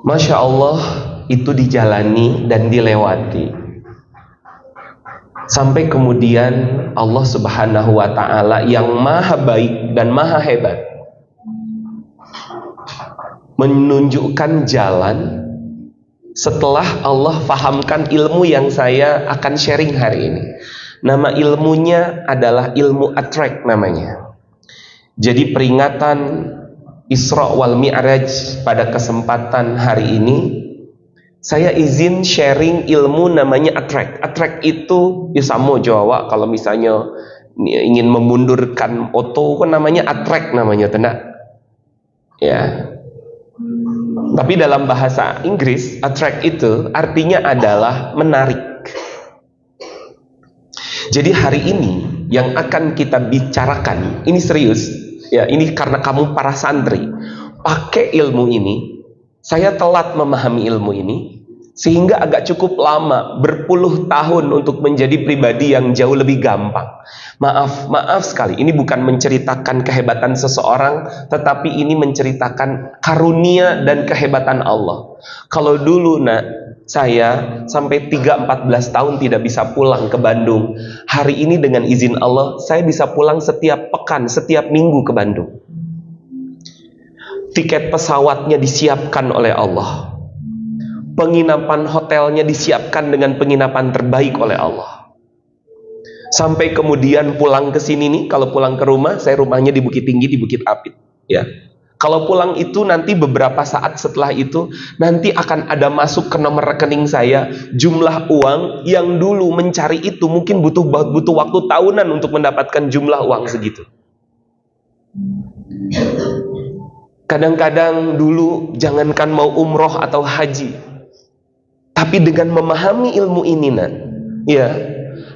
Masya Allah, itu dijalani dan dilewati sampai kemudian Allah Subhanahu wa Ta'ala yang maha baik dan maha hebat menunjukkan jalan setelah Allah fahamkan ilmu yang saya akan sharing hari ini. Nama ilmunya adalah ilmu attract namanya. Jadi peringatan Isra wal Mi'raj pada kesempatan hari ini saya izin sharing ilmu namanya attract. Attract itu ya sama Jawa, kalau misalnya ingin memundurkan oto kan namanya attract namanya, tidak? Ya. Tapi dalam bahasa Inggris attract itu artinya adalah menarik. Jadi hari ini yang akan kita bicarakan ini serius. Ya, ini karena kamu para santri pakai ilmu ini. Saya telat memahami ilmu ini sehingga agak cukup lama, berpuluh tahun untuk menjadi pribadi yang jauh lebih gampang. Maaf sekali, ini bukan menceritakan kehebatan seseorang, tetapi ini menceritakan karunia dan kehebatan Allah. Kalau dulu saya sampai 3-14 tahun tidak bisa pulang ke Bandung. Hari ini dengan izin Allah, saya bisa pulang setiap pekan, setiap minggu ke Bandung. Tiket pesawatnya disiapkan oleh Allah. Penginapan hotelnya disiapkan dengan penginapan terbaik oleh Allah. Sampai kemudian pulang ke sini nih, kalau pulang ke rumah, saya rumahnya di Bukit Tinggi, di Bukit Apit. Ya. Kalau pulang itu nanti beberapa saat setelah itu, nanti akan ada masuk ke nomor rekening saya jumlah uang yang dulu mencari itu mungkin butuh waktu tahunan untuk mendapatkan jumlah uang segitu. Kadang-kadang dulu jangankan mau umroh atau haji, tapi dengan memahami ilmu ini ya,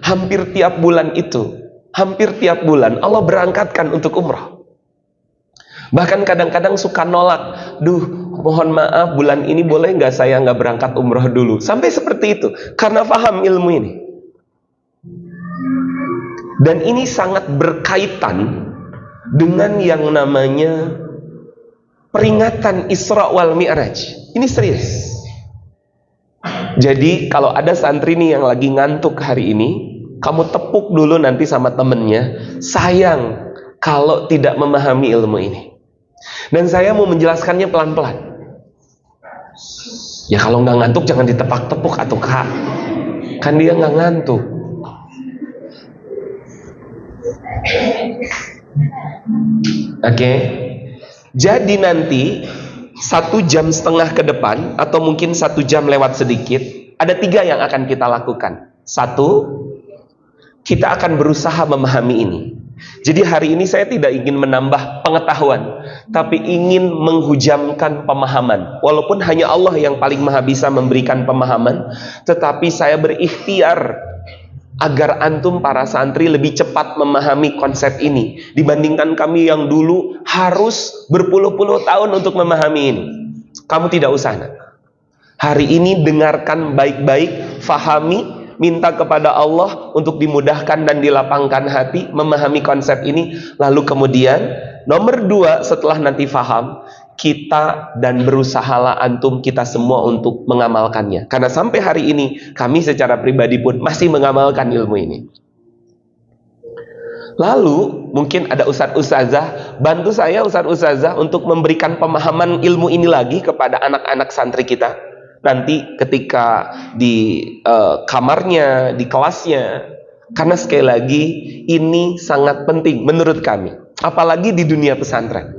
hampir tiap bulan Allah berangkatkan untuk umroh. Bahkan kadang-kadang suka nolak, mohon maaf bulan ini boleh nggak saya nggak berangkat umroh dulu, sampai seperti itu karena paham ilmu ini. Dan ini sangat berkaitan dengan yang namanya peringatan Isra wal Mi'raj. Ini serius. Jadi kalau ada santri nih yang lagi ngantuk hari ini, kamu tepuk dulu nanti sama temennya, sayang kalau tidak memahami ilmu ini. Dan saya mau menjelaskannya pelan-pelan. Ya kalau nggak ngantuk jangan ditepak-tepuk atau kak, kan dia nggak ngantuk. Oke. Jadi nanti 1,5 jam ke depan atau mungkin 1 jam lewat sedikit, ada 3 yang akan kita lakukan. 1, kita akan berusaha memahami ini. Jadi hari ini saya tidak ingin menambah pengetahuan, tapi ingin menghujamkan pemahaman. Walaupun hanya Allah yang paling maha bisa memberikan pemahaman, tetapi saya berikhtiar agar antum para santri lebih cepat memahami konsep ini dibandingkan kami yang dulu harus berpuluh-puluh tahun untuk memahami ini. Kamu tidak usah. Hari ini dengarkan baik-baik, fahami, minta kepada Allah untuk dimudahkan dan dilapangkan hati memahami konsep ini. Lalu kemudian nomor 2, setelah nanti faham, kita dan berusahalah antum kita semua untuk mengamalkannya. Karena sampai hari ini kami secara pribadi pun masih mengamalkan ilmu ini. Lalu mungkin ada ustadz-ustazah, bantu saya ustadz-ustazah untuk memberikan pemahaman ilmu ini lagi kepada anak-anak santri kita. Nanti ketika di kamarnya, di kelasnya. Karena sekali lagi ini sangat penting menurut kami, apalagi di dunia pesantren.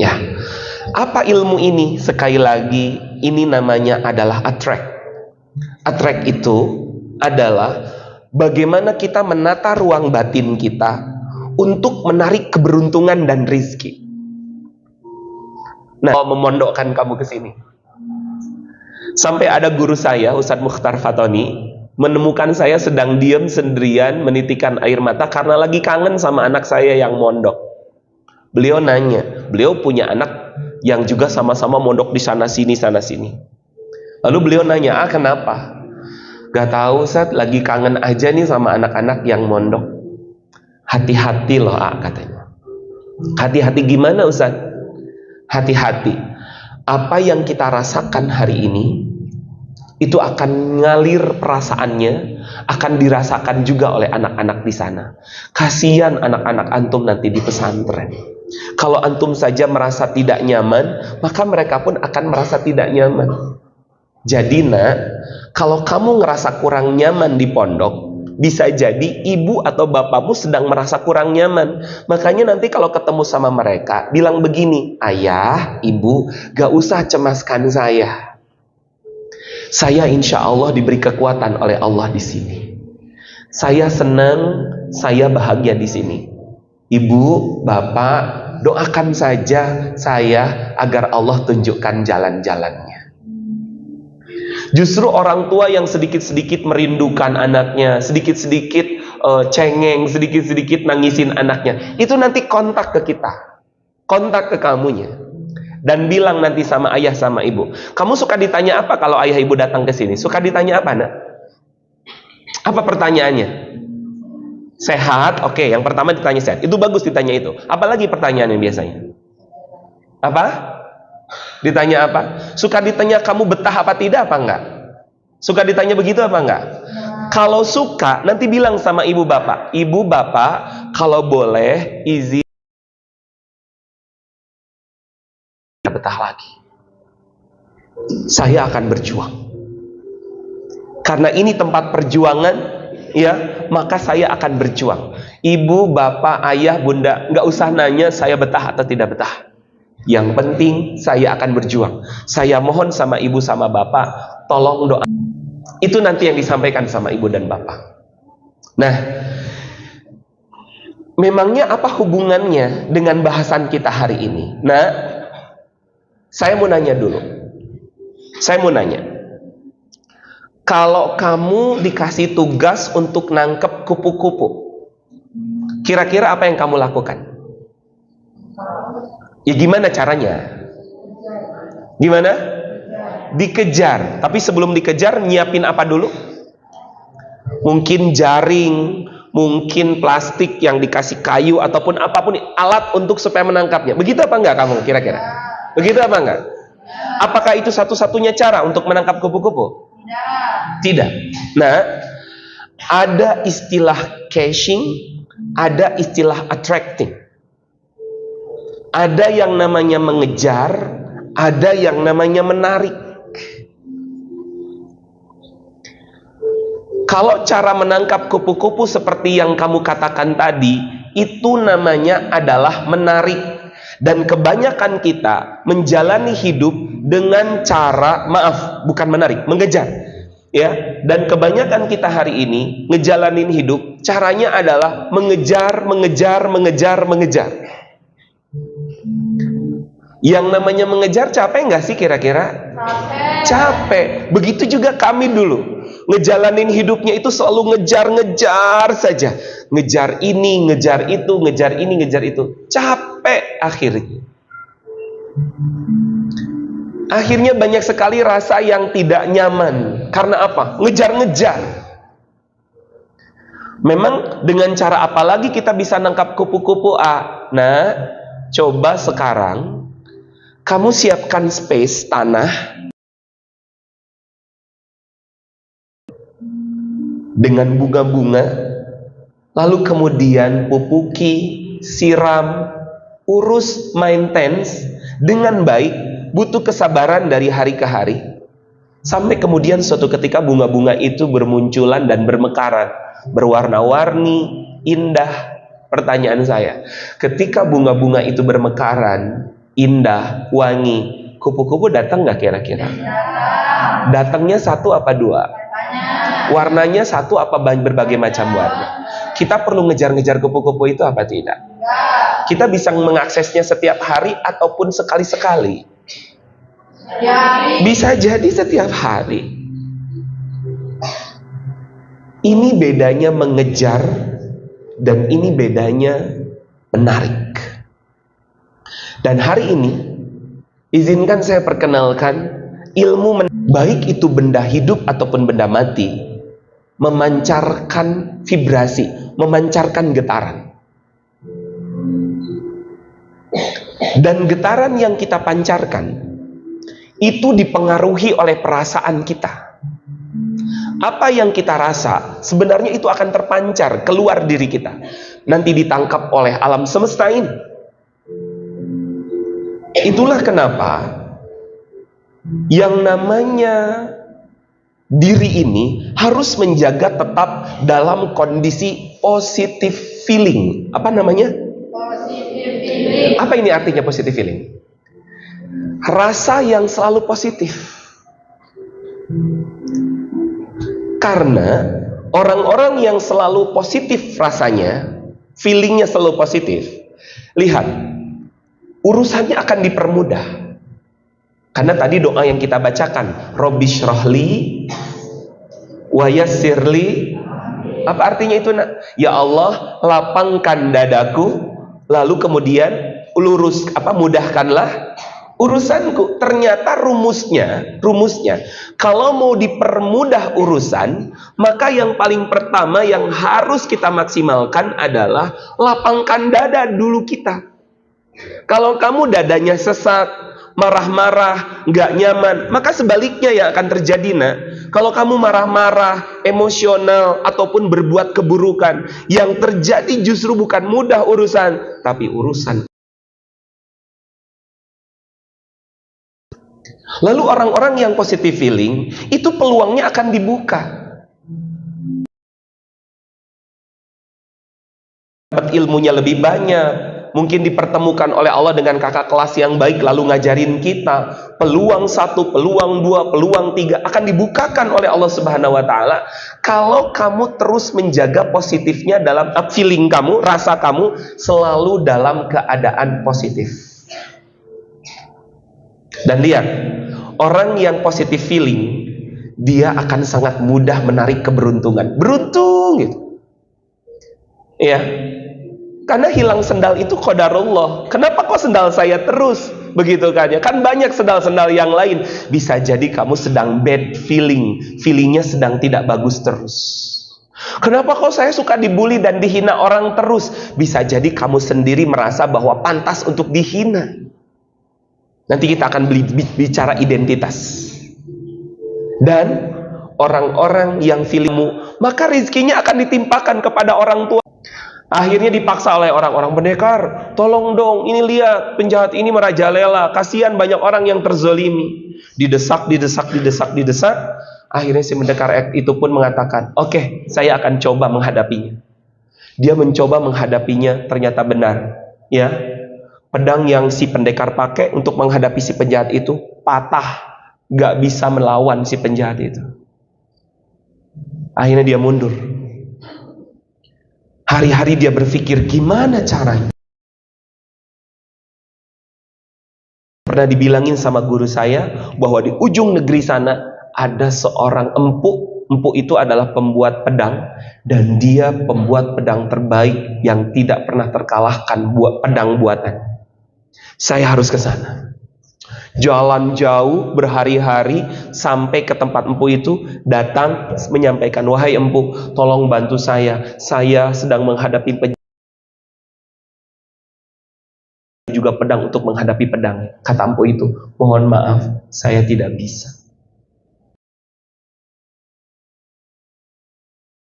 Ya, apa ilmu ini? Sekali lagi, ini namanya adalah attract. Attract itu adalah bagaimana kita menata ruang batin kita untuk menarik keberuntungan dan rizki. Nah, mau memondokkan kamu ke sini. Sampai ada guru saya, Ustadz Mukhtar Fatoni, menemukan saya sedang diam sendirian menitikan air mata karena lagi kangen sama anak saya yang mondok. Beliau nanya, beliau punya anak yang juga sama-sama mondok di sana-sini, sana-sini. Lalu beliau nanya, kenapa? Gak tahu Ustaz, lagi kangen aja nih sama anak-anak yang mondok. Hati-hati loh katanya. Hati-hati gimana Ustaz? Hati-hati. apa yang kita rasakan hari ini itu akan ngalir perasaannya, akan dirasakan juga oleh anak-anak di sana. Kasihan anak-anak antum nanti di pesantren. Kalau antum saja merasa tidak nyaman, maka mereka pun akan merasa tidak nyaman. Jadi nak, kalau kamu ngerasa kurang nyaman di pondok, bisa jadi ibu atau bapakmu sedang merasa kurang nyaman. Makanya nanti kalau ketemu sama mereka, bilang begini, ayah, ibu, gak usah cemaskan saya. Saya insya Allah diberi kekuatan oleh Allah di sini. Saya senang, saya bahagia di sini. Ibu, bapak, doakan saja saya agar Allah tunjukkan jalan-jalannya. Justru orang tua yang sedikit-sedikit merindukan anaknya, sedikit-sedikit cengeng, sedikit-sedikit nangisin anaknya, itu nanti kontak ke kita, kontak ke kamunya, dan bilang nanti sama ayah sama ibu. Kamu suka ditanya apa kalau ayah ibu datang ke sini? Suka ditanya apa, nak? Apa pertanyaannya? Sehat? Oke, yang pertama ditanya sehat. Itu bagus ditanya itu. Apalagi pertanyaannya biasanya? Apa? Ditanya apa? Suka ditanya kamu betah apa tidak apa enggak? Suka ditanya begitu apa enggak? Kalau suka, nanti bilang sama ibu bapak. Ibu bapak, kalau boleh izin betah lagi. Saya akan berjuang. Karena ini tempat perjuangan, ya, maka saya akan berjuang. Ibu, bapak, ayah, bunda, nggak usah nanya saya betah atau tidak betah. Yang penting saya akan berjuang. Saya mohon sama ibu sama bapak, tolong doa. Itu nanti yang disampaikan sama ibu dan bapak. Nah, memangnya apa hubungannya dengan bahasan kita hari ini? Nah, saya mau nanya dulu. Saya mau nanya. Kalau kamu dikasih tugas untuk nangkep kupu-kupu, kira-kira apa yang kamu lakukan? Ya gimana caranya? Gimana? Dikejar. Tapi sebelum dikejar, nyiapin apa dulu? Mungkin jaring, mungkin plastik yang dikasih kayu, ataupun apapun alat untuk supaya menangkapnya. Begitu apa enggak kamu kira-kira? Begitu apa enggak? Apakah itu satu-satunya cara untuk menangkap kupu-kupu? Tidak. Nah, ada istilah catching, ada istilah attracting. Ada yang namanya mengejar, ada yang namanya menarik. Kalau cara menangkap kupu-kupu seperti yang kamu katakan tadi, itu namanya adalah menarik. Dan kebanyakan kita menjalani hidup dengan cara, maaf, bukan menarik, mengejar. Ya, dan kebanyakan kita hari ini ngejalanin hidup, caranya adalah mengejar. Yang namanya mengejar capek nggak sih kira-kira? Capek. Begitu juga kami dulu. Ngejalanin hidupnya itu selalu ngejar saja. Ngejar ini, ngejar itu, ngejar ini, ngejar itu. Capek akhirnya. Akhirnya banyak sekali rasa yang tidak nyaman. Karena apa? Ngejar-ngejar. Memang dengan cara apa lagi kita bisa nangkap kupu-kupu? Nah, coba sekarang kamu siapkan space tanah dengan bunga-bunga, lalu kemudian pupuki, siram, urus, maintenance dengan baik, butuh kesabaran dari hari ke hari, sampai kemudian suatu ketika bunga-bunga itu bermunculan dan bermekaran, berwarna-warni, indah. Pertanyaan saya, ketika bunga-bunga itu bermekaran, indah, wangi, kupu-kupu datang nggak kira-kira? Datangnya satu apa dua? Warnanya satu apa berbagai macam warna? Kita perlu ngejar-ngejar kupu-kupu itu apa tidak? Kita bisa mengaksesnya setiap hari ataupun sekali-sekali. Bisa jadi setiap hari. Ini bedanya mengejar dan ini bedanya menarik. Dan hari ini izinkan saya perkenalkan ilmu baik itu benda hidup ataupun benda mati, memancarkan vibrasi, memancarkan getaran. Dan getaran yang kita pancarkan itu dipengaruhi oleh perasaan kita. Apa yang kita rasa, sebenarnya itu akan terpancar keluar diri kita. Nanti ditangkap oleh alam semesta ini. Itulah kenapa yang namanya diri ini harus menjaga tetap dalam kondisi positive feeling. Apa namanya? Positive feeling. Apa ini artinya positive feeling? Rasa yang selalu positif. Karena orang-orang yang selalu positif rasanya, feelingnya selalu positif, lihat, urusannya akan dipermudah. Karena tadi doa yang kita bacakan, Robbishrahli wa yassirli, apa artinya itu nak? Ya Allah, lapangkan dadaku, lalu kemudian mudahkanlah urusanku. Ternyata rumusnya, kalau mau dipermudah urusan, maka yang paling pertama yang harus kita maksimalkan adalah lapangkan dada dulu kita. Kalau kamu dadanya sesak, marah-marah, nggak nyaman, maka sebaliknya yang akan terjadi, nak. Kalau kamu marah-marah, emosional, ataupun berbuat keburukan, yang terjadi justru bukan mudah urusan, tapi urusan. Lalu orang-orang yang positive feeling, itu peluangnya akan dibuka. Dapat ilmunya lebih banyak. Mungkin dipertemukan oleh Allah dengan kakak kelas yang baik, lalu ngajarin kita. Peluang 1, peluang 2, peluang 3 akan dibukakan oleh Allah Subhanahu wa Ta'ala. Kalau kamu terus menjaga positifnya dalam feeling kamu, rasa kamu selalu dalam keadaan positif. Dan lihat, orang yang positive feeling, dia akan sangat mudah menarik keberuntungan. Beruntung gitu. Ya. Karena hilang sendal itu qadarullah. Kenapa kok sendal saya terus? Begitu kan ya. Kan banyak sendal-sendal yang lain. Bisa jadi kamu sedang bad feeling. Feelingnya sedang tidak bagus terus. Kenapa kok saya suka dibully dan dihina orang terus? Bisa jadi kamu sendiri merasa bahwa pantas untuk dihina. Nanti kita akan bicara identitas. Dan orang-orang yang feelingmu, maka rezekinya akan ditimpakan kepada orang tua. Akhirnya dipaksa oleh orang-orang, pendekar, tolong dong, ini lihat penjahat ini merajalela, kasihan banyak orang yang terzolimi. Didesak. Akhirnya si pendekar itu pun mengatakan, oke, saya akan coba menghadapinya. Dia mencoba menghadapinya, ternyata benar. Ya, pedang yang si pendekar pakai untuk menghadapi si penjahat itu patah, gak bisa melawan si penjahat itu. Akhirnya dia mundur. Hari-hari dia berpikir gimana caranya. Pernah dibilangin sama guru saya bahwa di ujung negeri sana ada seorang empu. Empu itu adalah pembuat pedang, dan dia pembuat pedang terbaik yang tidak pernah terkalahkan pedang buatan. Saya harus ke sana. Jalan jauh berhari-hari sampai ke tempat empu itu, datang menyampaikan, wahai empu, tolong bantu saya sedang menghadapi juga pedang untuk menghadapi pedang. Kata empu itu, mohon maaf, saya tidak bisa.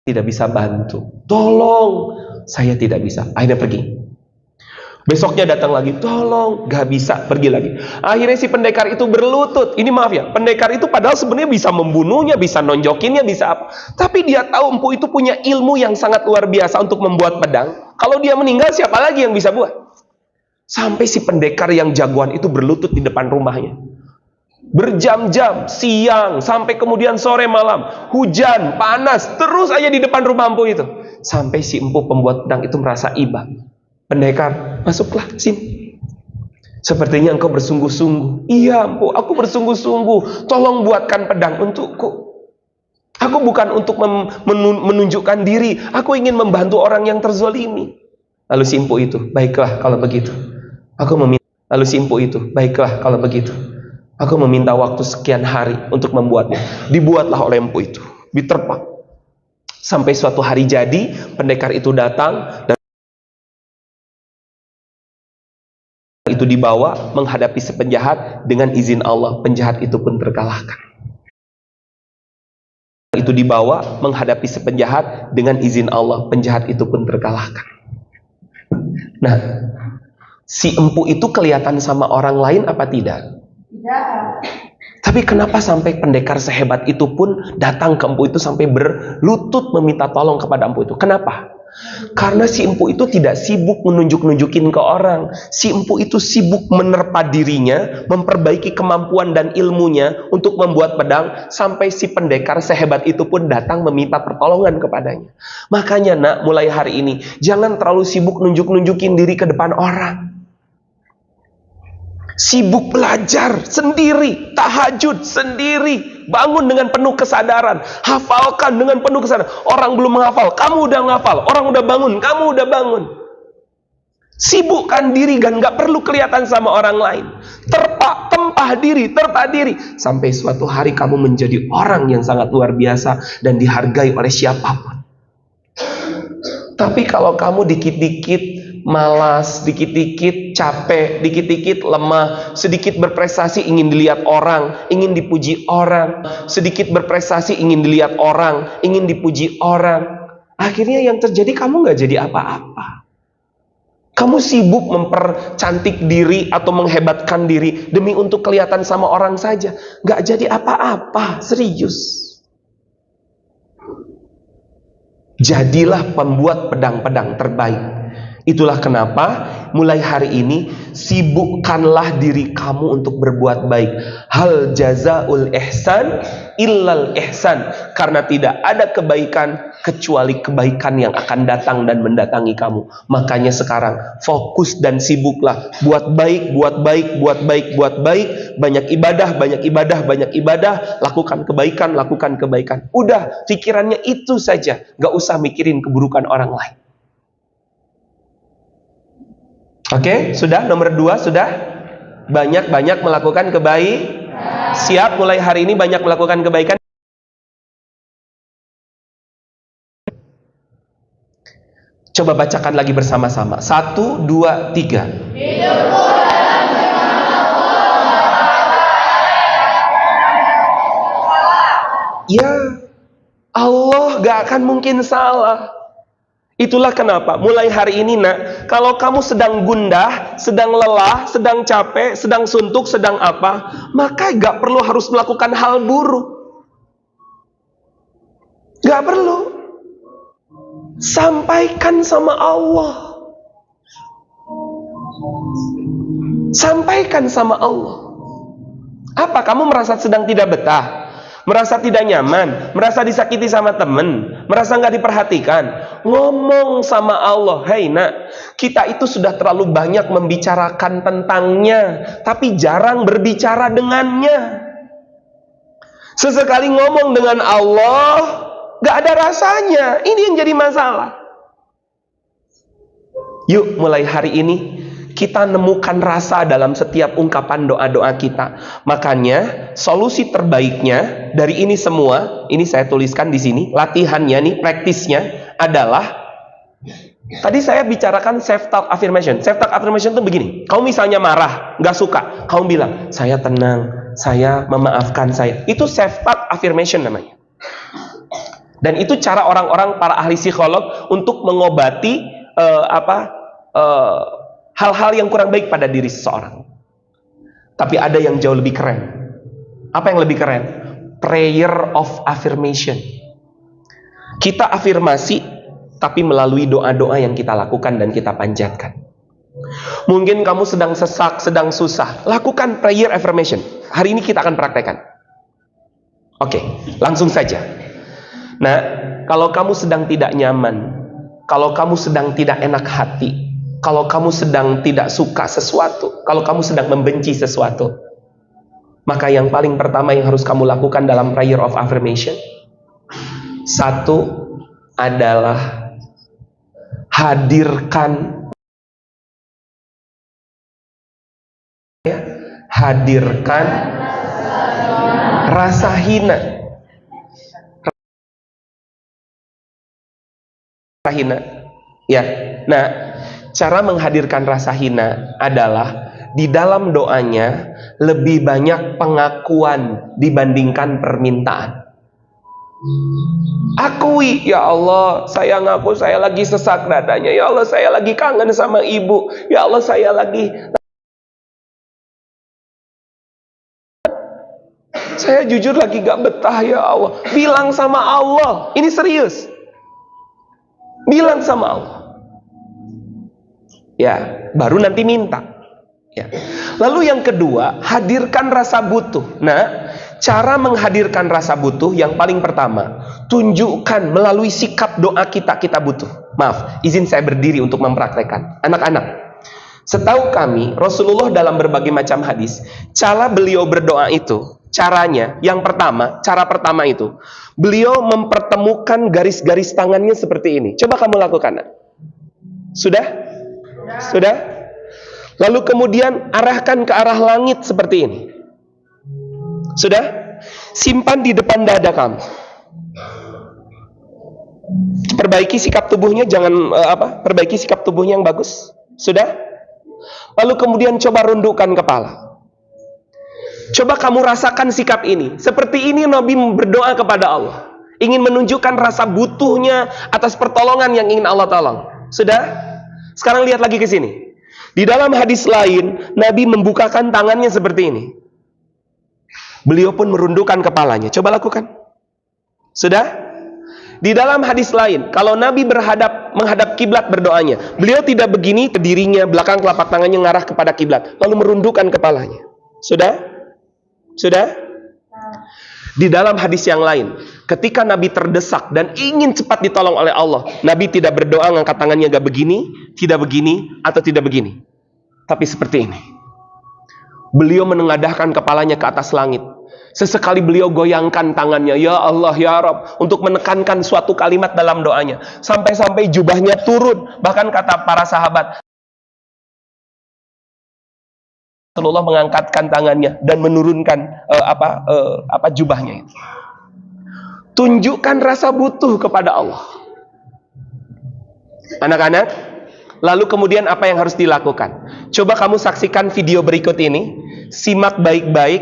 Tidak bisa bantu. Tolong, saya tidak bisa. Akhirnya pergi. Besoknya datang lagi, tolong, gak bisa, pergi lagi. Akhirnya si pendekar itu berlutut. Ini maaf ya, pendekar itu padahal sebenarnya bisa membunuhnya, bisa nonjokinnya, bisa apa. Tapi dia tahu empu itu punya ilmu yang sangat luar biasa untuk membuat pedang. Kalau dia meninggal, siapa lagi yang bisa buat? Sampai si pendekar yang jagoan itu berlutut di depan rumahnya. Berjam-jam, siang, sampai kemudian sore malam, hujan, panas, terus aja di depan rumah empu itu. Sampai si empu pembuat pedang itu merasa iba. Pendekar, masuklah sini. Sepertinya engkau bersungguh-sungguh. Iya, empu, aku bersungguh-sungguh. Tolong buatkan pedang untukku. Aku bukan untuk menunjukkan diri. Aku ingin membantu orang yang terzolimi. Lalu si empu itu, baiklah kalau begitu. Lalu si empu itu, baiklah kalau begitu. Aku meminta waktu sekian hari untuk membuatnya. Dibuatlah oleh empu itu. Diterpa. Sampai suatu hari jadi, pendekar itu datang dan itu dibawa menghadapi si penjahat, dengan izin Allah penjahat itu pun terkalahkan. Itu dibawa menghadapi si penjahat, dengan izin Allah penjahat itu pun terkalahkan. Nah, si empu itu kelihatan sama orang lain apa tidak? Tidak. Tapi kenapa sampai pendekar sehebat itu pun datang ke empu itu sampai berlutut meminta tolong kepada empu itu? Kenapa? Karena si empu itu tidak sibuk menunjuk-nunjukin ke orang. Si empu itu sibuk menerpa dirinya, memperbaiki kemampuan dan ilmunya untuk membuat pedang, sampai si pendekar sehebat itu pun datang meminta pertolongan kepadanya. Makanya nak, mulai hari ini jangan terlalu sibuk nunjuk-nunjukin diri ke depan orang. Sibuk belajar sendiri, tahajud sendiri, bangun dengan penuh kesadaran, hafalkan dengan penuh kesadaran. Orang belum menghafal, kamu udah menghafal. Orang udah bangun, kamu udah bangun. Sibukkan diri dan gak perlu kelihatan sama orang lain. Tempah diri, sampai suatu hari kamu menjadi orang yang sangat luar biasa dan dihargai oleh siapapun. Tapi kalau kamu dikit-dikit malas, dikit-dikit capek, dikit-dikit lemah, sedikit berprestasi ingin dilihat orang, ingin dipuji orang, sedikit berprestasi ingin dilihat orang, ingin dipuji orang, akhirnya yang terjadi kamu gak jadi apa-apa. Kamu sibuk mempercantik diri atau menghebatkan diri demi untuk kelihatan sama orang saja, gak jadi apa-apa. Serius. Jadilah pembuat pedang-pedang terbaik. Itulah kenapa mulai hari ini sibukkanlah diri kamu untuk berbuat baik. Hal jazaul ihsan illal ihsan. Karena tidak ada kebaikan kecuali kebaikan yang akan datang dan mendatangi kamu. Makanya sekarang fokus dan sibuklah. Buat baik, buat baik, buat baik, buat baik. Banyak ibadah, banyak ibadah, banyak ibadah. Lakukan kebaikan, lakukan kebaikan. Udah, pikirannya itu saja. Gak usah mikirin keburukan orang lain. Oke, sudah? Nomor 2 sudah? Banyak-banyak melakukan kebaikan. Siap mulai hari ini banyak melakukan kebaikan. Coba bacakan lagi bersama-sama. 1, 2, 3. Hidupku dalam firman-Mu. Ya, Allah gak akan mungkin salah. Itulah kenapa mulai hari ini nak, kalau kamu sedang gundah, sedang lelah, sedang capek, sedang suntuk, sedang apa, maka gak perlu harus melakukan hal buruk. Gak perlu. Sampaikan sama Allah. Sampaikan sama Allah. Apa kamu merasa sedang tidak betah? Merasa tidak nyaman, merasa disakiti sama teman, merasa nggak diperhatikan, ngomong sama Allah, hei nak, kita itu sudah terlalu banyak membicarakan tentangnya, tapi jarang berbicara dengannya. Sesekali ngomong dengan Allah, nggak ada rasanya. Ini yang jadi masalah. Yuk mulai hari ini kita nemukan rasa dalam setiap ungkapan doa-doa kita. Makanya solusi terbaiknya dari ini semua, ini saya tuliskan di sini, latihannya nih, praktisnya adalah, tadi saya bicarakan self talk affirmation. Self talk affirmation itu begini. Kamu misalnya marah, nggak suka, kamu bilang, saya tenang, saya memaafkan saya. Itu self talk affirmation namanya. Dan itu cara orang-orang para ahli psikolog untuk mengobati hal-hal yang kurang baik pada diri seseorang. Tapi ada yang jauh lebih keren. Apa yang lebih keren? Prayer of affirmation. Kita afirmasi, tapi melalui doa-doa yang kita lakukan dan kita panjatkan. Mungkin kamu sedang sesak, sedang susah, lakukan prayer affirmation. Hari ini kita akan praktekkan. Oke, langsung saja. Nah, kalau kamu sedang tidak nyaman, kalau kamu sedang tidak enak hati, kalau kamu sedang tidak suka sesuatu, kalau kamu sedang membenci sesuatu, maka yang paling pertama yang harus kamu lakukan dalam prayer of affirmation, 1 adalah hadirkan rasa hina. Ya, nah, cara menghadirkan rasa hina adalah di dalam doanya lebih banyak pengakuan dibandingkan permintaan. Akui, ya Allah, saya ngaku saya lagi sesak dadanya. Ya Allah, saya lagi kangen sama ibu. Ya Allah, saya jujur lagi gak betah, ya Allah. Bilang sama Allah, ini serius. Bilang sama Allah. Ya, baru nanti minta. Ya. Lalu yang kedua, hadirkan rasa butuh. Nah, cara menghadirkan rasa butuh yang paling pertama, tunjukkan melalui sikap doa kita butuh. Maaf, izin saya berdiri untuk mempraktekkan. Anak-anak, setahu kami, Rasulullah dalam berbagai macam hadis, cara beliau berdoa itu, caranya, cara pertama itu, beliau mempertemukan garis-garis tangannya seperti ini. Coba kamu lakukan. Sudah? Sudah? Lalu kemudian arahkan ke arah langit seperti ini. Sudah? Simpan di depan dada kamu. Perbaiki sikap tubuhnya, perbaiki sikap tubuhnya yang bagus. Sudah? Lalu kemudian coba rundukkan kepala. Coba kamu rasakan sikap ini. Seperti ini Nabi berdoa kepada Allah. Ingin menunjukkan rasa butuhnya atas pertolongan yang ingin Allah tolong. Sudah? Sekarang lihat lagi ke sini. Di dalam hadis lain, Nabi membukakan tangannya seperti ini. Beliau pun merundukkan kepalanya. Coba lakukan. Sudah? Di dalam hadis lain, kalau Nabi menghadap kiblat berdoanya, beliau tidak begini ke dirinya, belakang telapak tangannya mengarah kepada kiblat, lalu merundukkan kepalanya. Sudah? Sudah? Di dalam hadis yang lain, ketika Nabi terdesak dan ingin cepat ditolong oleh Allah, Nabi tidak berdoa ngangkat tangannya gak begini, tidak begini, atau tidak begini, tapi seperti ini. Beliau menengadahkan kepalanya ke atas langit. Sesekali beliau goyangkan tangannya, ya Allah, ya Rabb, untuk menekankan suatu kalimat dalam doanya. Sampai-sampai jubahnya turun. Bahkan kata para sahabat, Rasulullah mengangkatkan tangannya dan menurunkan jubahnya itu. Tunjukkan rasa butuh kepada Allah. Anak-anak, lalu kemudian apa yang harus dilakukan? Coba kamu saksikan video berikut ini, simak baik-baik,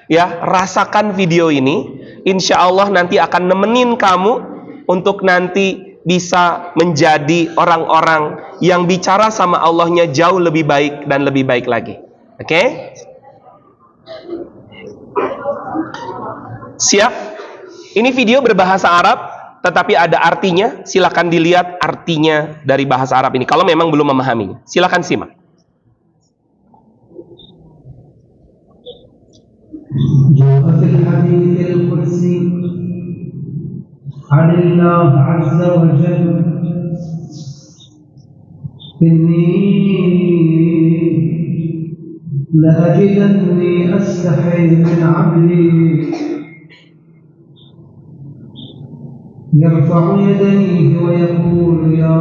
ya, rasakan video ini. Insya Allah nanti akan nemenin kamu untuk nanti bisa menjadi orang-orang yang bicara sama Allahnya jauh lebih baik dan lebih baik lagi. Oke? Siap? Ini video berbahasa Arab, tetapi ada artinya. Silakan dilihat artinya dari bahasa Arab ini. Kalau memang belum memahaminya, silakan simak. جاء في الحديث القدسي عن الله عز وجل إني لأجدني أستحي من عبدي يرفع يديه ويقول يا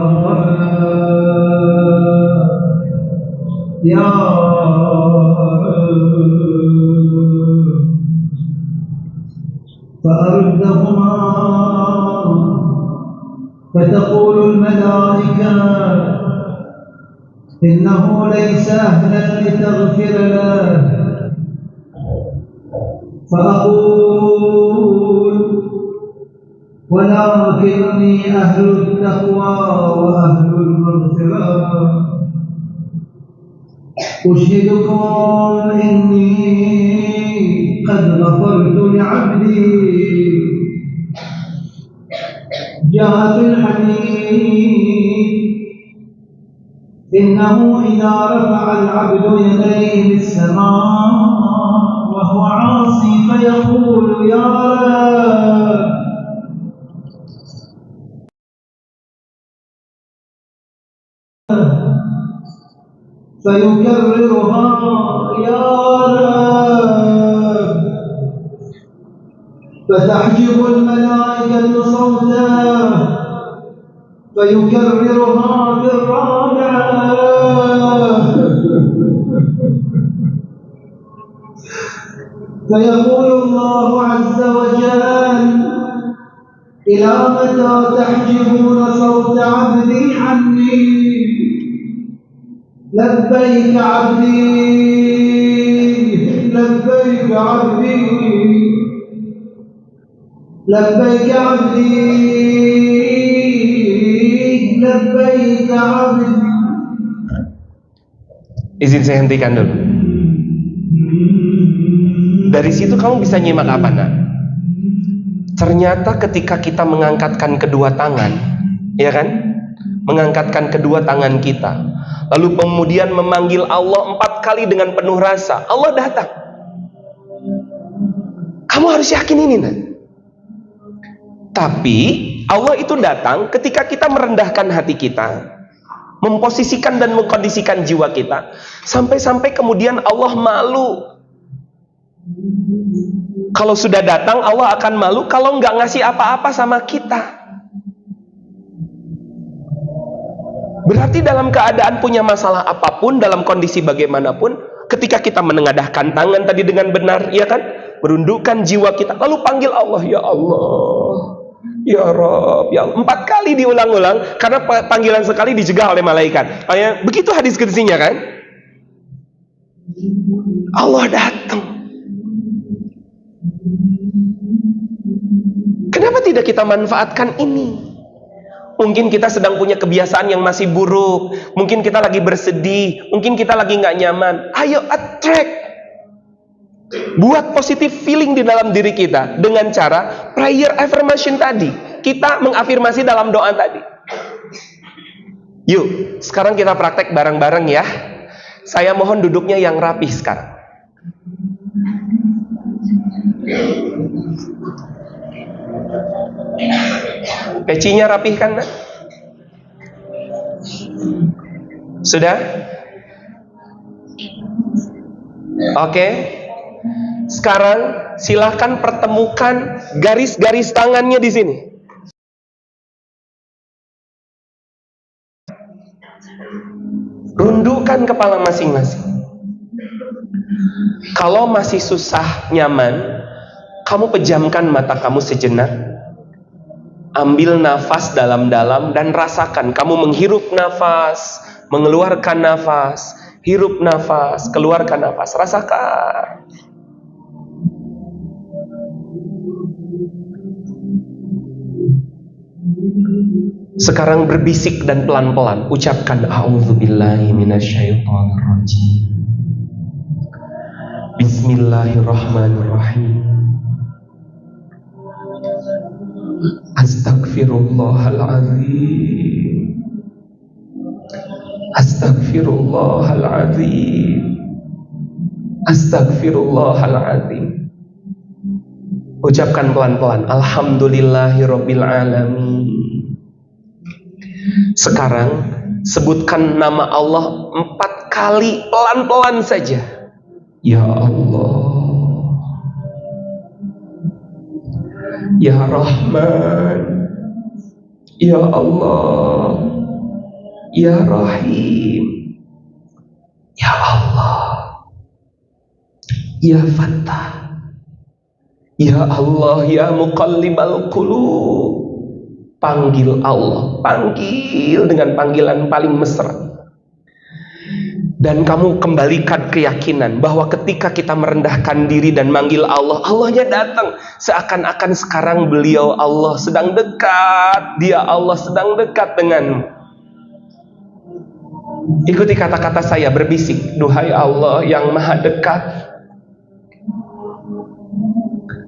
فأردهما فتقول الملائكة إنه ليس أهلا لتغفر له فأقول ولكني أهل التقوى وأهل المغفرة أشهدكم إني قد غفرت لعبدي. جاء في الحديث إنه إذا رفع العبد يديه للسماء وهو عاصي فيقول يا رب فيكررها يا رب فتحجب الملائكة صوته فيكررها بالرابعة فيقول الله عز وجل إلى متى تحجبون صوت عبدي عني لبيك عبدي عبدي لبيك عبدي لبيك عبدي. Izin saya hentikan dulu. Dari situ kamu bisa nyimak apa, nak? Ternyata ketika kita mengangkatkan kedua tangan, ya kan? Mengangkatkan kedua tangan kita, lalu kemudian memanggil Allah 4 kali dengan penuh rasa, Allah datang. Kamu harus yakin ini, nak. Tapi Allah itu datang ketika kita merendahkan hati kita, memposisikan dan mengkondisikan jiwa kita, sampai-sampai kemudian Allah malu. Kalau sudah datang, Allah akan malu kalau nggak ngasih apa-apa sama kita. Berarti dalam keadaan punya masalah apapun, dalam kondisi bagaimanapun, ketika kita menengadahkan tangan tadi dengan benar, ya kan, merundukkan jiwa kita, lalu panggil Allah, ya Allah, ya Rabb, ya Allah. 4 kali diulang-ulang, karena panggilan sekali dicegah oleh malaikat. Begitu hadis kudusinya kan? Allah datang. Kenapa tidak kita manfaatkan ini? Mungkin kita sedang punya kebiasaan yang masih buruk, mungkin kita lagi bersedih, mungkin kita lagi nggak nyaman. Ayo attract, buat positive feeling di dalam diri kita dengan cara prayer affirmation tadi. Kita mengafirmasi dalam doa tadi. Yuk, sekarang kita praktek bareng-bareng ya. Saya mohon duduknya yang rapih sekarang. Pecinya rapihkan, nak? Sudah? Oke. Sekarang silahkan pertemukan garis-garis tangannya di sini. Rundukkan kepala masing-masing. Kalau masih susah nyaman, kamu pejamkan mata kamu sejenak. Ambil nafas dalam-dalam dan rasakan. Kamu menghirup nafas, mengeluarkan nafas, hirup nafas, keluarkan nafas. Rasakan. Sekarang berbisik dan pelan-pelan ucapkan a'udzubillahi minasyaitonirrajim. Bismillahirrahmanirrahim. Astaghfirullahaladzim. Astaghfirullahaladzim. Astaghfirullahaladzim. Ucapkan pelan-pelan. Alhamdulillahirabbil alamin. Sekarang sebutkan nama Allah 4 kali pelan-pelan saja. Ya Allah, Ya Rahman, Ya Allah, Ya Rahim, Ya Allah, Ya Fattah, Ya Allah, Ya Muqallibal Qulub. Panggil Allah, panggil dengan panggilan paling mesra. Dan kamu kembalikan keyakinan bahwa ketika kita merendahkan diri dan manggil Allah, Allahnya datang. Seakan-akan sekarang beliau Allah sedang dekat. Dia Allah sedang dekat denganmu. Ikuti kata-kata saya berbisik. Duhai Allah yang maha dekat,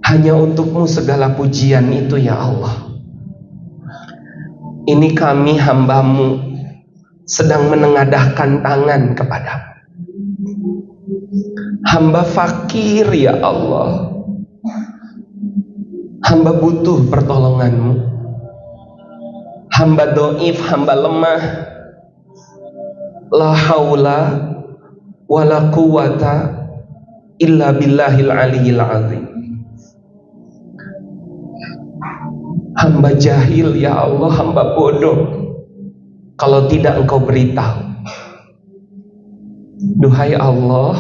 hanya untukmu segala pujian itu ya Allah. Ini kami hambamu sedang menengadahkan tangan kepadamu. Hamba fakir ya Allah. Hamba butuh pertolonganmu. Hamba doif, hamba lemah. La haula wa la quwata illa billahil aliyil azim. Hamba jahil ya Allah, hamba bodoh kalau tidak engkau beritahu. Duhai Allah,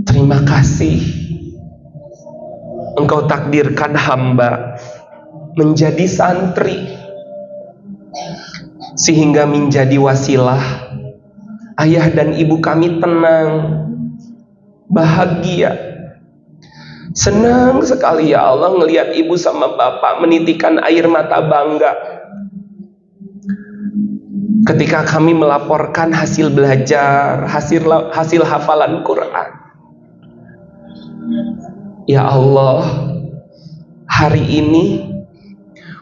terima kasih engkau takdirkan hamba menjadi santri sehingga menjadi wasilah ayah dan ibu kami tenang, bahagia, senang sekali ya Allah ngelihat ibu sama bapak menitikan air mata bangga ketika kami melaporkan hasil belajar, hasil hafalan Quran. Ya Allah, hari ini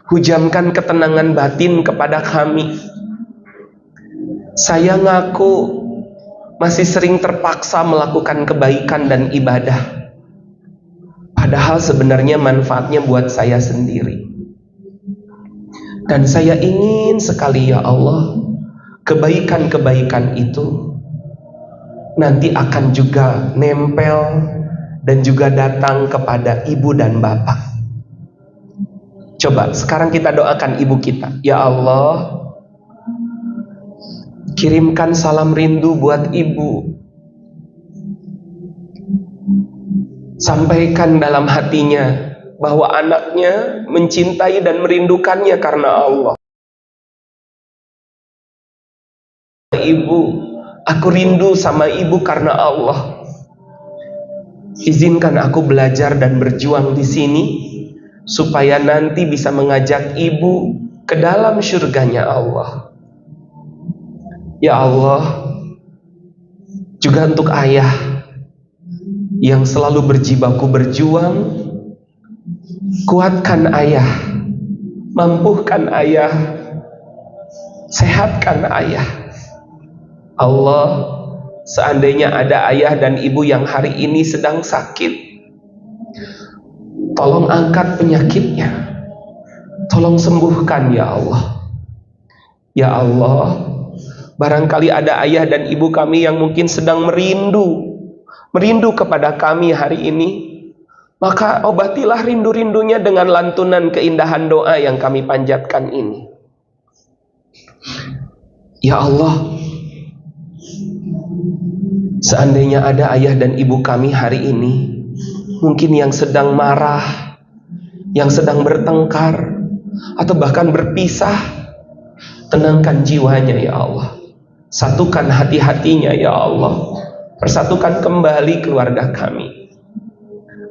hujamkan ketenangan batin kepada kami. Saya ngaku masih sering terpaksa melakukan kebaikan dan ibadah, padahal sebenarnya manfaatnya buat saya sendiri. Dan saya ingin sekali ya Allah, kebaikan-kebaikan itu nanti akan juga nempel dan juga datang kepada ibu dan bapak. Coba sekarang kita doakan ibu kita. Ya Allah, kirimkan salam rindu buat ibu. Sampaikan dalam hatinya bahwa anaknya mencintai dan merindukannya karena Allah. Ibu, aku rindu sama ibu karena Allah. Izinkan aku belajar dan berjuang di sini supaya nanti bisa mengajak ibu ke dalam surganya Allah. Ya Allah, juga untuk ayah yang selalu berjibaku berjuang, kuatkan ayah, mampuhkan ayah, sehatkan ayah. Allah, seandainya ada ayah dan ibu yang hari ini sedang sakit, tolong angkat penyakitnya, tolong sembuhkan ya Allah. Ya Allah, barangkali ada ayah dan ibu kami yang mungkin sedang merindu kepada kami hari ini, maka obatilah rindu-rindunya dengan lantunan keindahan doa yang kami panjatkan ini. Ya Allah, seandainya ada ayah dan ibu kami hari ini mungkin yang sedang marah, yang sedang bertengkar, atau bahkan berpisah, tenangkan jiwanya ya Allah, satukan hati-hatinya ya Allah, persatukan kembali keluarga kami.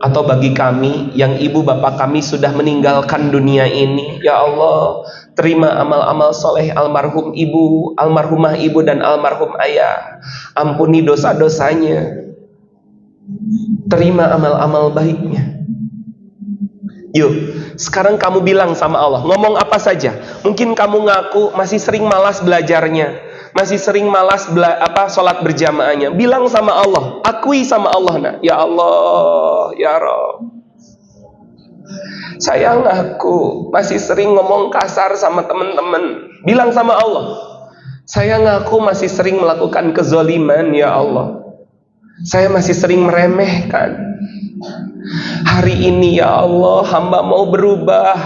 Atau bagi kami yang ibu bapak kami sudah meninggalkan dunia ini, ya Allah, terima amal-amal soleh almarhum ibu, almarhumah ibu dan almarhum ayah. Ampuni dosa-dosanya, terima amal-amal baiknya. Yuk, sekarang kamu bilang sama Allah, ngomong apa saja. Mungkin kamu ngaku masih sering malas belajarnya, masih sering malas sholat berjamaahnya. Bilang sama Allah, akui sama Allah, nah, ya Allah, ya Rabb, saya ngaku masih sering ngomong kasar sama teman-teman. Bilang sama Allah, saya ngaku masih sering melakukan kezaliman ya Allah, saya masih sering meremehkan. Hari ini ya Allah, hamba mau berubah.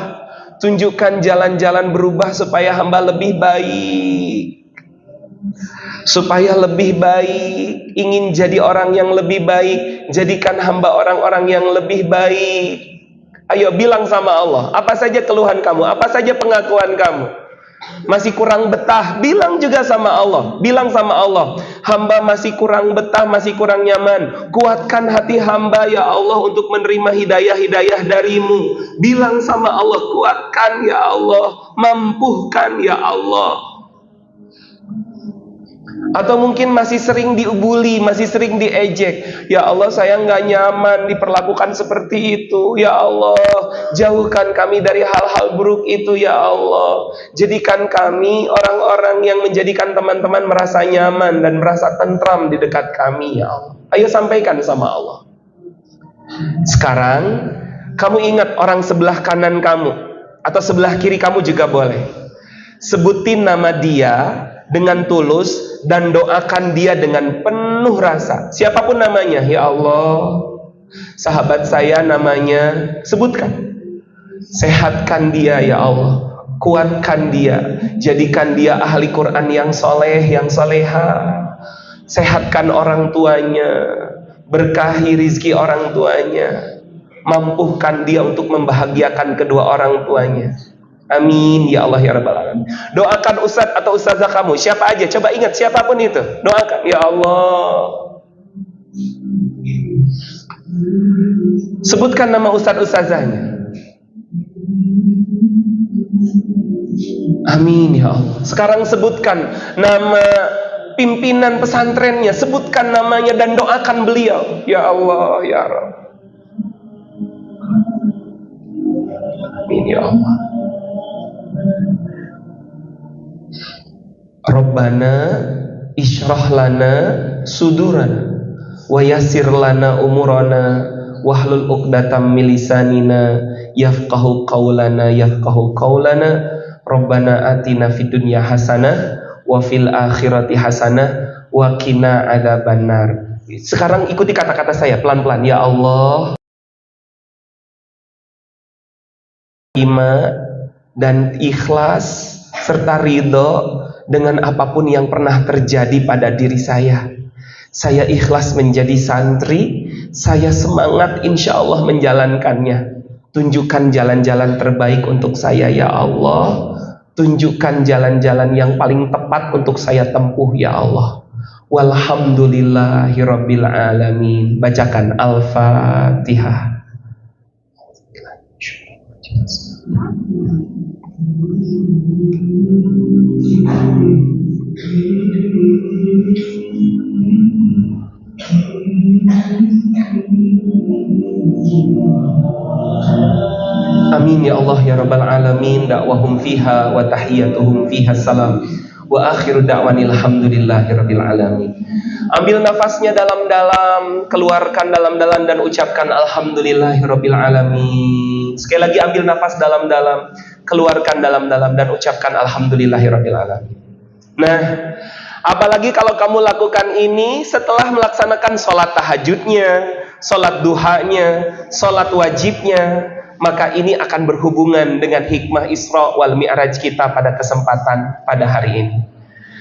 Tunjukkan jalan-jalan berubah supaya hamba lebih baik, supaya lebih baik, ingin jadi orang yang lebih baik. Jadikan hamba orang-orang yang lebih baik. Ayo bilang sama Allah, apa saja keluhan kamu, apa saja pengakuan kamu. Masih kurang betah, bilang juga sama Allah. Bilang sama Allah, hamba masih kurang betah, masih kurang nyaman. Kuatkan hati hamba ya Allah untuk menerima hidayah-hidayah darimu. Bilang sama Allah, kuatkan ya Allah, mampuhkan ya Allah. Atau mungkin masih sering dibully, masih sering diejek. Ya Allah, saya nggak nyaman diperlakukan seperti itu. Ya Allah, jauhkan kami dari hal-hal buruk itu ya Allah. Jadikan kami orang-orang yang menjadikan teman-teman merasa nyaman dan merasa tentram di dekat kami ya Allah. Ayo sampaikan sama Allah. Sekarang kamu ingat orang sebelah kanan kamu atau sebelah kiri kamu juga boleh. Sebutin nama dia dengan tulus dan doakan dia dengan penuh rasa. Siapapun namanya, ya Allah, sahabat saya namanya, sebutkan. Sehatkan dia ya Allah, kuatkan dia, jadikan dia ahli Quran yang soleh, yang soleha. Sehatkan orang tuanya, berkahi rizki orang tuanya, mampukan dia untuk membahagiakan kedua orang tuanya. Amin ya Allah ya Rabbal Alamin. Doakan ustadz atau ustazah kamu, siapa aja, coba ingat siapapun itu, doakan ya Allah. Sebutkan nama ustadz-ustazahnya. Amin ya Allah. Sekarang sebutkan nama pimpinan pesantrennya, sebutkan namanya dan doakan beliau. Ya Allah, ya Rabb. Amin ya Allah. Rabbana ishrah lana sudurana wa yassir lana umurana wahlul 'uqdatam min lisanina yafqahu qawlana Rabbana atina fid dunya hasanah wa fil akhirati hasanah wa qina adzabannar. Sekarang ikuti kata-kata saya pelan-pelan. Ya Allah, iman dan ikhlas serta ridho dengan apapun yang pernah terjadi pada diri saya. Saya ikhlas menjadi santri, saya semangat insya Allah menjalankannya. Tunjukkan jalan-jalan terbaik untuk saya ya Allah. Tunjukkan jalan-jalan yang paling tepat untuk saya tempuh ya Allah. Walhamdulillahirabbil alamin. Bacakan Al-Fatihah. Amin ya Allah ya Rabbal alamin. Da'wahum fiha wa tahiyyatuhum fiha salam wa akhiru da'wanil hamdulillahi rabbil alamin. Ambil nafasnya dalam-dalam, keluarkan dalam-dalam dan ucapkan alhamdulillahi rabbil alamin. Sekali lagi ambil nafas dalam-dalam, keluarkan dalam-dalam dan ucapkan alhamdulillahi rabbil alamin. Nah, apalagi kalau kamu lakukan ini setelah melaksanakan sholat tahajudnya, sholat duhanya, sholat wajibnya, maka ini akan berhubungan dengan hikmah Isra wal Mi'raj kita pada kesempatan pada hari ini.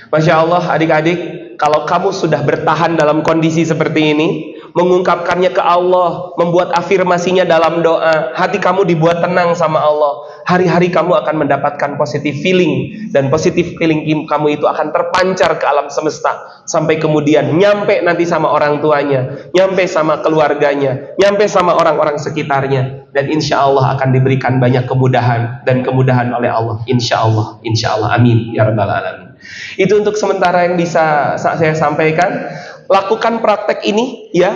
Masya Allah adik-adik, kalau kamu sudah bertahan dalam kondisi seperti ini, mengungkapkannya ke Allah, membuat afirmasinya dalam doa, hati kamu dibuat tenang sama Allah, hari-hari kamu akan mendapatkan positive feeling, dan positive feeling kamu itu akan terpancar ke alam semesta, sampai kemudian nyampe nanti sama orang tuanya, nyampe sama keluarganya, nyampe sama orang-orang sekitarnya, dan insya Allah akan diberikan banyak kemudahan dan kemudahan oleh Allah, insya Allah, amin ya rabbal alamin. Itu untuk sementara yang bisa saya sampaikan. Lakukan praktek ini ya,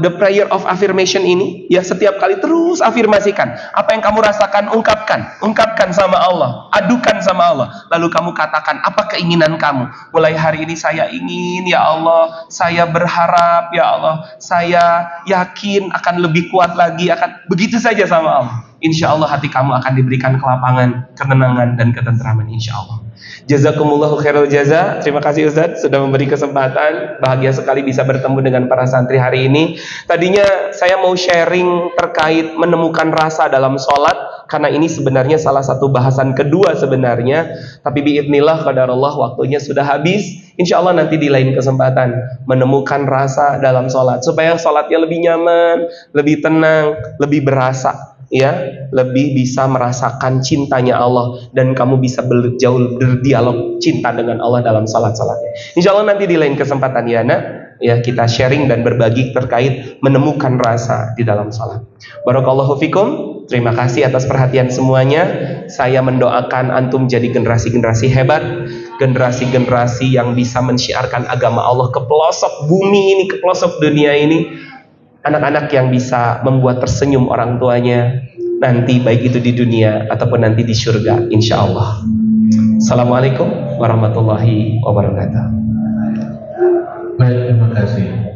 the prayer of affirmation ini ya, setiap kali terus afirmasikan apa yang kamu rasakan, ungkapkan sama Allah, adukan sama Allah, lalu kamu katakan apa keinginan kamu. Mulai hari ini saya ingin ya Allah, saya berharap ya Allah, saya yakin akan lebih kuat lagi, akan begitu saja sama Allah. Insya Allah hati kamu akan diberikan kelapangan, ketenangan dan ketentraman insya Allah. Jazakumullahu khairul jaza. Terima kasih Ustadz sudah memberi kesempatan. Bahagia sekali bisa bertemu dengan para santri hari ini. Tadinya saya mau sharing terkait menemukan rasa dalam sholat, karena ini sebenarnya salah satu bahasan kedua sebenarnya. Tapi biidznillah qadarullah waktunya sudah habis. Insya Allah nanti di lain kesempatan menemukan rasa dalam sholat, supaya sholatnya lebih nyaman, lebih tenang, lebih berasa, ya, lebih bisa merasakan cintanya Allah, dan kamu bisa jauh berdialog cinta dengan Allah dalam salat-salatnya. Insya Allah nanti di lain kesempatan ya nak, ya, kita sharing dan berbagi terkait menemukan rasa di dalam salat. Barakallahu fikum. Terima kasih atas perhatian semuanya. Saya mendoakan antum jadi generasi-generasi hebat, generasi-generasi yang bisa mensyiarkan agama Allah ke pelosok bumi ini, ke pelosok dunia ini. Anak-anak yang bisa membuat tersenyum orang tuanya nanti, baik itu di dunia ataupun nanti di surga insya Allah. Assalamualaikum warahmatullahi wabarakatuh. Baik, terima kasih.